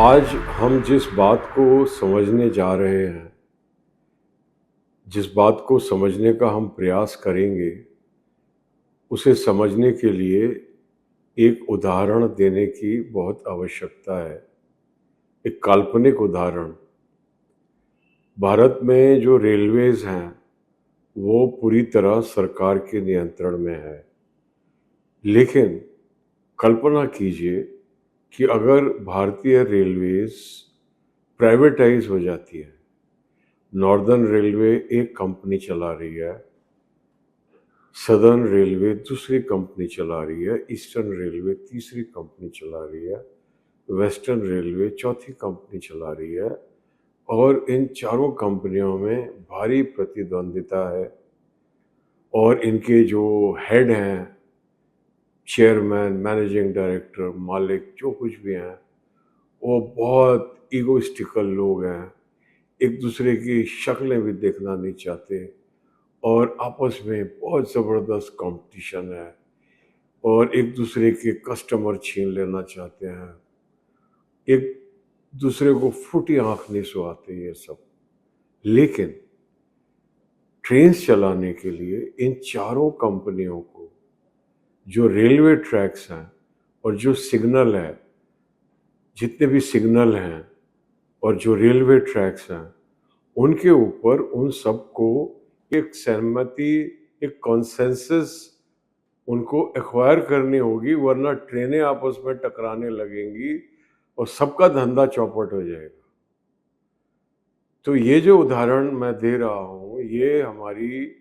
आज हम जिस बात को समझने जा रहे हैं, जिस बात को समझने का हम प्रयास करेंगे, उसे समझने के लिए एक उदाहरण देने की बहुत आवश्यकता है। एक काल्पनिक उदाहरण। भारत में जो रेलवेज़ हैं, वो पूरी तरह सरकार के नियंत्रण में है। लेकिन कल्पना कीजिए कि अगर भारतीय रेलवेज़ प्राइवेटाइज़ हो जाती है। नॉर्दर्न रेलवे एक कंपनी चला रही है, सदर्न रेलवे दूसरी कंपनी चला रही है, ईस्टर्न रेलवे तीसरी कंपनी चला रही है, वेस्टर्न रेलवे चौथी कंपनी चला रही है और इन चारों कंपनियों में भारी प्रतिद्वंदिता है और इनके जो हेड हैं, चेयरमैन, मैनेजिंग डायरेक्टर, मालिक जो कुछ भी हैं, वो बहुत ईगोइस्टिकल लोग हैं। एक दूसरे की शक्लें भी देखना नहीं चाहते और आपस में बहुत ज़बरदस्त कंपटीशन है और एक दूसरे के कस्टमर छीन लेना चाहते हैं। एक दूसरे को फूटी आँख नहीं सुहाते ये सब। लेकिन ट्रेन्स चलाने के लिए इन चारों कंपनियों को जो रेलवे ट्रैक्स हैं और जो सिग्नल है, जितने भी सिग्नल हैं और जो रेलवे ट्रैक्स हैं, उनके ऊपर उन सबको एक सहमति, एक कॉन्सेंसस उनको एक्वायर करनी होगी, वरना ट्रेनें आपस में टकराने लगेंगी और सबका धंधा चौपट हो जाएगा। तो ये जो उदाहरण मैं दे रहा हूँ, ये हमारी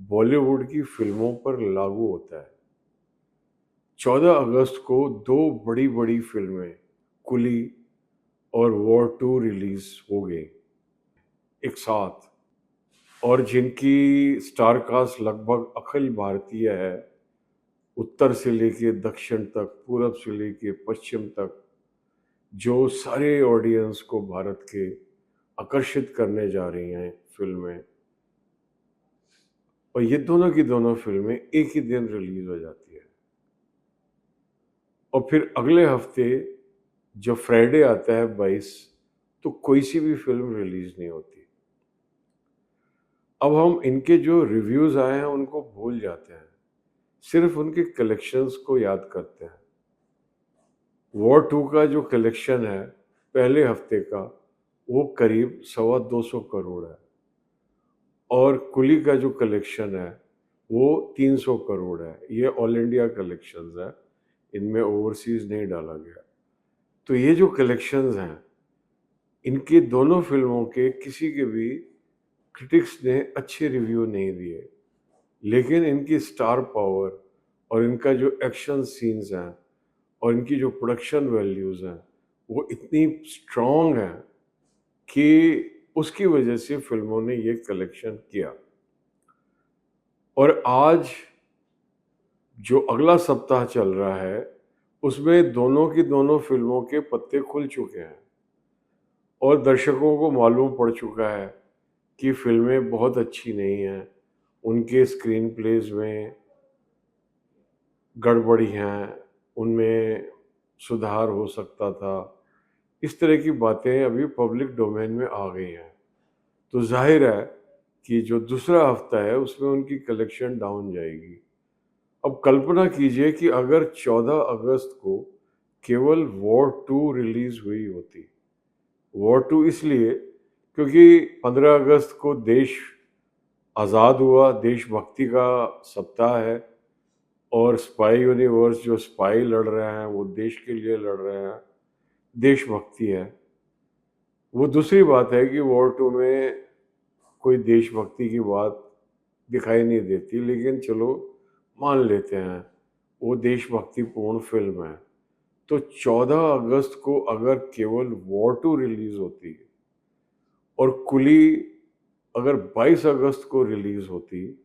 बॉलीवुड की फिल्मों पर लागू होता है। 14 अगस्त को 2 बड़ी-बड़ी फिल्में कुली और वॉर 2 रिलीज़ हो गई एक साथ और जिनकी स्टार कास्ट लगभग अखिल भारतीय है। उत्तर से लेके दक्षिण तक, पूरब से लेके पश्चिम तक, जो सारे ऑडियंस को भारत के आकर्षित करने जा रही हैं फिल्में। और ये दोनों की दोनों फिल्में एक ही दिन रिलीज हो जाती है और फिर अगले हफ्ते जब फ्राइडे आता है 22, तो कोई सी भी फिल्म रिलीज नहीं होती। अब हम इनके जो रिव्यूज आए हैं उनको भूल जाते हैं, सिर्फ उनके कलेक्शंस को याद करते हैं। वॉर 2 का जो कलेक्शन है पहले हफ्ते का, वो करीब 225 करोड़ है और कुली का जो कलेक्शन है वो 300 करोड़ है। ये ऑल इंडिया कलेक्शंस है, इनमें ओवरसीज नहीं डाला गया। तो ये जो कलेक्शंस हैं, इनके दोनों फिल्मों के किसी के भी क्रिटिक्स ने अच्छे रिव्यू नहीं दिए, लेकिन इनकी स्टार पावर और इनका जो एक्शन सीन्स हैं और इनकी जो प्रोडक्शन वैल्यूज़ हैं, वो इतनी स्ट्रॉन्ग हैं कि उसकी वजह से फिल्मों ने ये कलेक्शन किया। और आज जो अगला सप्ताह चल रहा है, उसमें दोनों की दोनों फिल्मों के पत्ते खुल चुके हैं और दर्शकों को मालूम पड़ चुका है कि फिल्में बहुत अच्छी नहीं हैं, उनके स्क्रीन प्लेज़ में गड़बड़ी हैं, उनमें सुधार हो सकता था। इस तरह की बातें अभी पब्लिक डोमेन में आ गई हैं। तो ज़ाहिर है कि जो दूसरा हफ्ता है उसमें उनकी कलेक्शन डाउन जाएगी। अब कल्पना कीजिए कि अगर 14 अगस्त को केवल वॉर 2 रिलीज़ हुई होती। वॉर 2 इसलिए क्योंकि 15 अगस्त को देश आज़ाद हुआ, देशभक्ति का सप्ताह है और स्पाई यूनिवर्स जो स्पाई लड़ रहे हैं, वो देश के लिए लड़ रहे हैं, देशभक्ति है। वो दूसरी बात है कि वॉर 2 में कोई देशभक्ति की बात दिखाई नहीं देती, लेकिन चलो मान लेते हैं, वो देशभक्तिपूर्ण फ़िल्म है। तो 14 अगस्त को अगर केवल वॉर 2 रिलीज़ होती और कुली अगर 22 अगस्त को रिलीज़ होती,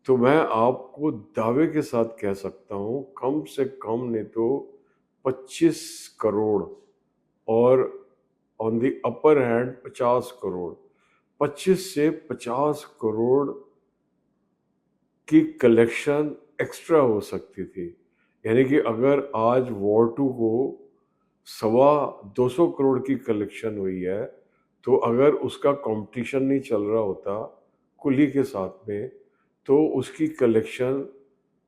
तो मैं आपको दावे के साथ कह सकता हूँ, कम से कम नहीं तो 25 करोड़ और on the upper hand 50 crore, 25 से 50 करोड़ की कलेक्शन एक्स्ट्रा हो सकती थी। यानी कि अगर आज वॉर 2 को ₹225 करोड़ की कलेक्शन हुई है, तो अगर उसका कंपटीशन नहीं चल रहा होता कुली के साथ में, तो उसकी कलेक्शन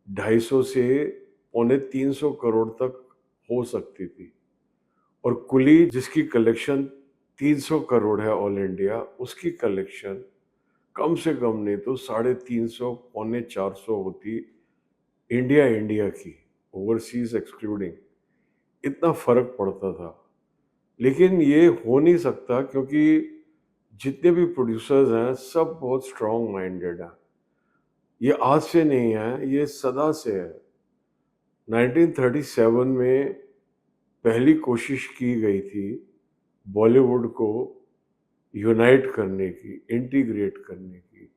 250 से पौने 300 करोड़ तक हो सकती थी। और कुली जिसकी कलेक्शन 300 करोड़ है ऑल इंडिया, उसकी कलेक्शन कम से कम नहीं तो 350 पौने 400 होती इंडिया इंडिया की, ओवरसीज एक्सक्लूडिंग। इतना फर्क पड़ता था। लेकिन ये हो नहीं सकता क्योंकि जितने भी प्रोड्यूसर्स हैं सब बहुत स्ट्रांग माइंडेड हैं। ये आज से नहीं है, ये सदा से है। 1937 में पहली कोशिश की गई थी बॉलीवुड को यूनाइट करने की, इंटीग्रेट करने की,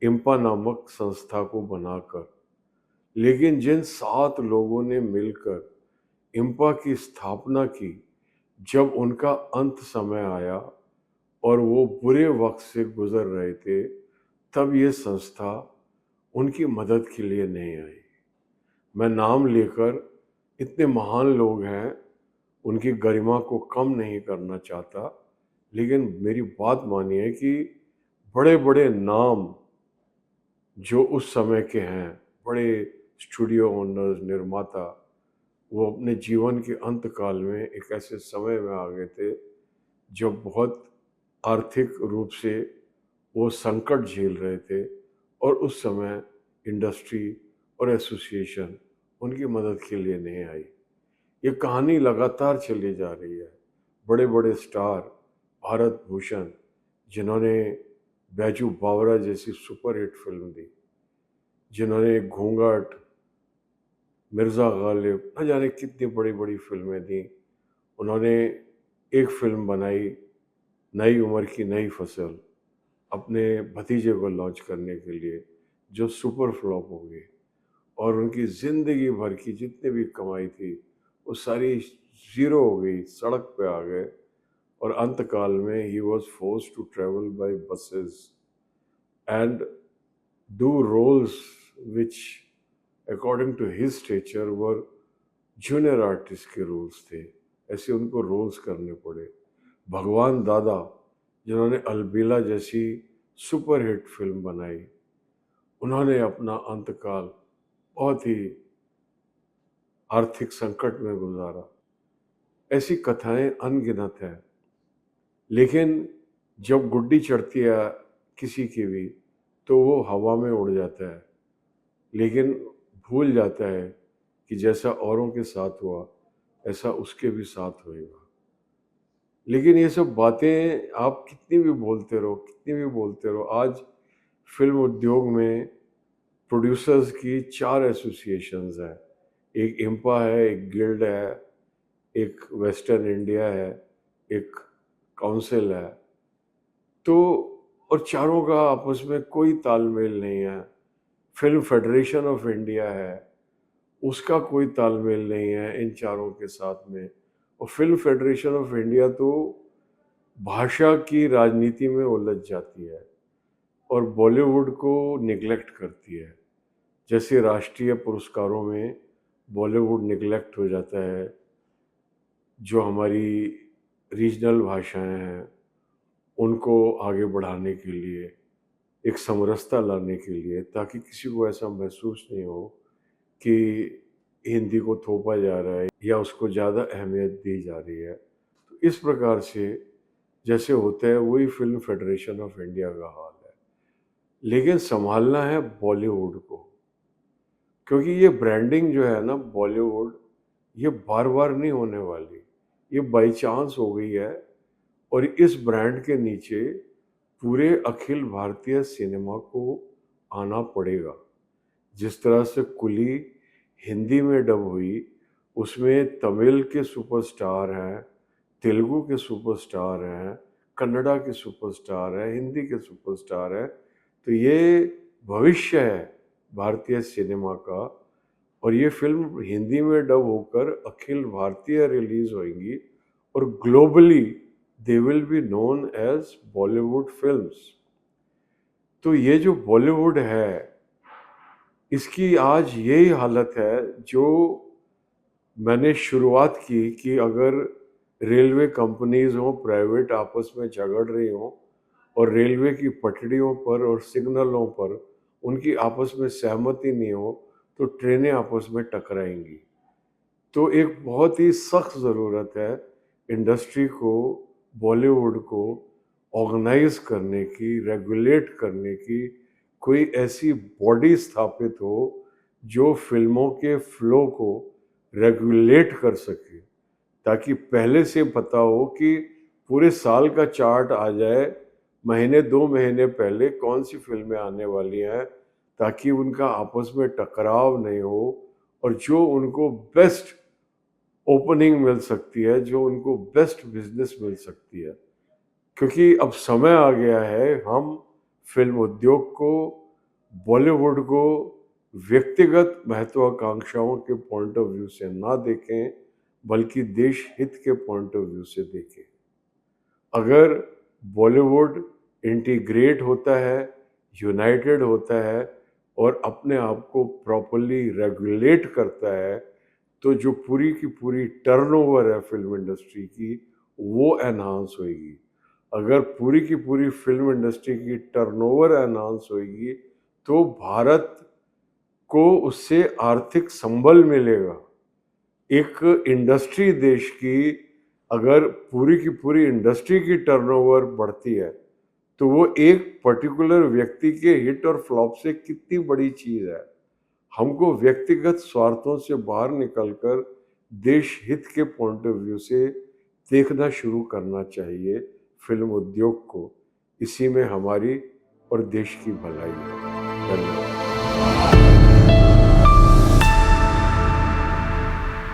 इम्पा नामक संस्था को बनाकर। लेकिन जिन 7 लोगों ने मिलकर इम्पा की स्थापना की, जब उनका अंत समय आया और वो बुरे वक्त से गुजर रहे थे, तब ये संस्था उनकी मदद के लिए नहीं आई। मैं नाम लेकर, इतने महान लोग हैं, उनकी गरिमा को कम नहीं करना चाहता, लेकिन मेरी बात मानिए कि बड़े बड़े नाम जो उस समय के हैं, बड़े स्टूडियो ओनर्स, निर्माता, वो अपने जीवन के अंत काल में एक ऐसे समय में आ गए थे जब बहुत आर्थिक रूप से वो संकट झेल रहे थे, और उस समय इंडस्ट्री और एसोसिएशन उनकी मदद के लिए नहीं आई। ये कहानी लगातार चली जा रही है। बड़े बड़े स्टार, भारत भूषण, जिन्होंने बैजू बावरा जैसी सुपरहिट फिल्म दी, जिन्होंने घूंघट, मिर्ज़ा गालिब, न जाने कितनी बड़ी बड़ी फिल्में दी। उन्होंने एक फिल्म बनाई, नई उम्र की नई फसल, अपने भतीजे को लॉन्च करने के लिए, जो सुपर फ्लॉप हो गई, और उनकी ज़िंदगी भर की जितनी भी कमाई थी वो सारी ज़ीरो हो गई, सड़क पे आ गए। और अंत काल में ही was forced to travel by buses and do roles which according to his stature were junior artist के रोल्स थे। ऐसे उनको रोल्स करने पड़े। भगवान दादा, जिन्होंने अलबेला जैसी सुपरहिट फिल्म बनाई, उन्होंने अपना अंतकाल बहुत ही आर्थिक संकट में गुजारा। ऐसी कथाएं अनगिनत हैं। लेकिन जब गुड्डी चढ़ती है किसी की भी, तो वो हवा में उड़ जाता है, लेकिन भूल जाता है कि जैसा औरों के साथ हुआ ऐसा उसके भी साथ होएगा। लेकिन ये सब बातें आप कितनी भी बोलते रहो, कितनी भी बोलते रहो, आज फिल्म उद्योग में प्रोड्यूसर्स की 4 एसोसिएशंस हैं। एक इम्पा है, एक गिल्ड है, एक वेस्टर्न इंडिया है, एक काउंसिल है। तो और चारों का आपस में कोई तालमेल नहीं है। फिल्म फेडरेशन ऑफ इंडिया है, उसका कोई तालमेल नहीं है इन चारों के साथ में। और फिल्म फेडरेशन ऑफ इंडिया तो भाषा की राजनीति में उलझ जाती है और बॉलीवुड को निगलेक्ट करती है। जैसे राष्ट्रीय पुरस्कारों में बॉलीवुड निगलेक्ट हो जाता है, जो हमारी रीजनल भाषाएं हैं उनको आगे बढ़ाने के लिए, एक समरसता लाने के लिए, ताकि किसी को ऐसा महसूस नहीं हो कि हिंदी को थोपा जा रहा है या उसको ज़्यादा अहमियत दी जा रही है। तो इस प्रकार से जैसे होता है, वही फिल्म फेडरेशन ऑफ इंडिया का हाल है। लेकिन संभालना है बॉलीवुड को, क्योंकि ये ब्रांडिंग जो है ना बॉलीवुड, ये बार बार नहीं होने वाली, ये बाई चांस हो गई है। और इस ब्रांड के नीचे पूरे अखिल भारतीय सिनेमा को आना पड़ेगा। जिस तरह से कुली हिंदी में डब हुई, उसमें तमिल के सुपरस्टार हैं, तेलुगु के सुपरस्टार हैं, कन्नड़ा के सुपरस्टार हैं, हिंदी के सुपरस्टार हैं। तो ये भविष्य है भारतीय सिनेमा का। और ये फिल्म हिंदी में डब होकर अखिल भारतीय रिलीज होंगी और globally they will be known as Bollywood films. तो ये जो बॉलीवुड है, इसकी आज यही हालत है जो मैंने शुरुआत की कि अगर रेलवे कंपनीज हों प्राइवेट आपस में झगड़ रही हों और रेलवे की पटरियों पर और सिग्नलों पर उनकी आपस में सहमति नहीं हो तो ट्रेनें आपस में टकराएंगी। तो एक बहुत ही सख्त ज़रूरत है इंडस्ट्री को, बॉलीवुड को ऑर्गेनाइज करने की, रेगुलेट करने की, कोई ऐसी बॉडी स्थापित हो जो फिल्मों के फ्लो को रेगुलेट कर सके, ताकि पहले से पता हो कि पूरे साल का चार्ट आ जाए, महीने 2 महीने पहले कौन-सी फ़िल्में आने वाली हैं, ताकि उनका आपस में टकराव नहीं हो और जो उनको बेस्ट ओपनिंग मिल सकती है, जो उनको बेस्ट बिज़नेस मिल सकती है। क्योंकि अब समय आ गया है, हम फ़िल्म उद्योग को, बॉलीवुड को व्यक्तिगत महत्वाकांक्षाओं के पॉइंट ऑफ व्यू से ना देखें, बल्कि देश हित के पॉइंट ऑफ व्यू से देखें। अगर बॉलीवुड इंटीग्रेट होता है, यूनाइटेड होता है और अपने आप को प्रॉपर्ली रेगुलेट करता है, तो जो पूरी की पूरी टर्नओवर है फ़िल्म इंडस्ट्री की, वो एनहांस होएगी। अगर पूरी की पूरी फ़िल्म इंडस्ट्री की टर्नओवर एनहांस होएगी, तो भारत को उससे आर्थिक संबल मिलेगा। एक इंडस्ट्री देश की अगर पूरी की पूरी इंडस्ट्री की टर्नओवर बढ़ती है, तो वो एक पर्टिकुलर व्यक्ति के हिट और फ्लॉप से कितनी बड़ी चीज़ है। हमको व्यक्तिगत स्वार्थों से बाहर निकलकर देश हित के पॉइंट ऑफ व्यू से देखना शुरू करना चाहिए फ़िल्म उद्योग को। इसी में हमारी और देश की भलाई है। धन्यवाद।